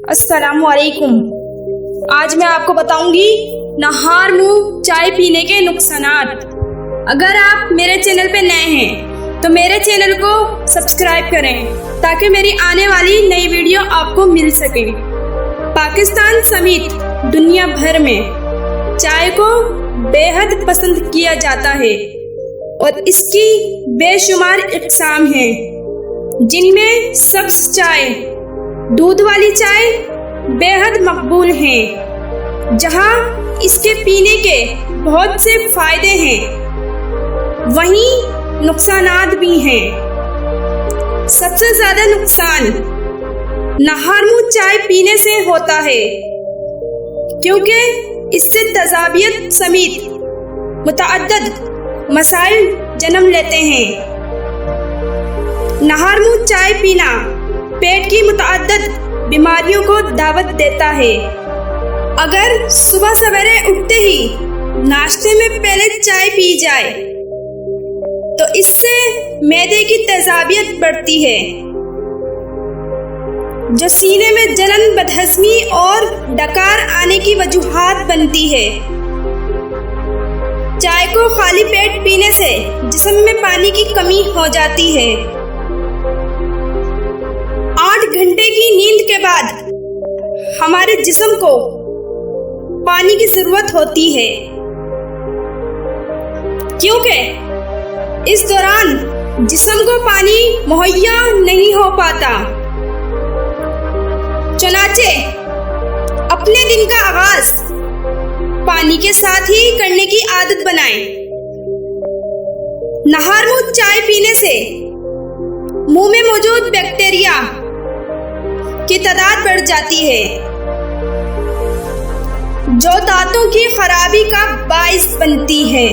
अस्सलामुअलैकुम। आज मैं आपको बताऊंगी नहार मुंह चाय पीने के नुकसानात। अगर आप मेरे चैनल पे नए हैं तो मेरे चैनल को सब्सक्राइब करें ताकि मेरी आने वाली नई वीडियो आपको मिल सके। पाकिस्तान समेत दुनिया भर में चाय को बेहद पसंद किया जाता है और इसकी बेशुमार इक़साम हैं, जिनमें सब्ज़ चाय, दूध वाली चाय बेहद मकबूल हैं, जहां इसके पीने के बहुत से फायदे हैं, वहीं नुकसानात भी हैं। सबसे ज़्यादा नुकसान नहार मुंह चाय पीने से होता है, क्योंकि इससे तज़ाबियत समेत मुतअद्दिद मसाइल जन्म लेते हैं। नहार मुंह चाय पीना पेट की मुतअद्दिद बीमारियों को दावत देता है। अगर सुबह सवेरे उठते ही नाश्ते में पहले चाय पी जाए तो इससे मैदे की तेजाबियत बढ़ती है, जो सीने में जलन, बदहज़मी और डकार आने की वजूहात बनती है। चाय को खाली पेट पीने से जिस्म में पानी की कमी हो जाती है। 8 घंटे की नींद के बाद हमारे जिस्म को पानी की जरूरत होती है, क्योंकि इस दौरान जिस्म को पानी मुहैया नहीं हो पाता। चुनाचे अपने दिन का आगाज पानी के साथ ही करने की आदत बनाएं। नहार मुंह चाय पीने से मुंह में मौजूद बैक्टीरिया की तादाद बढ़ जाती है, जो दांतों की खराबी का बाइस बनती है।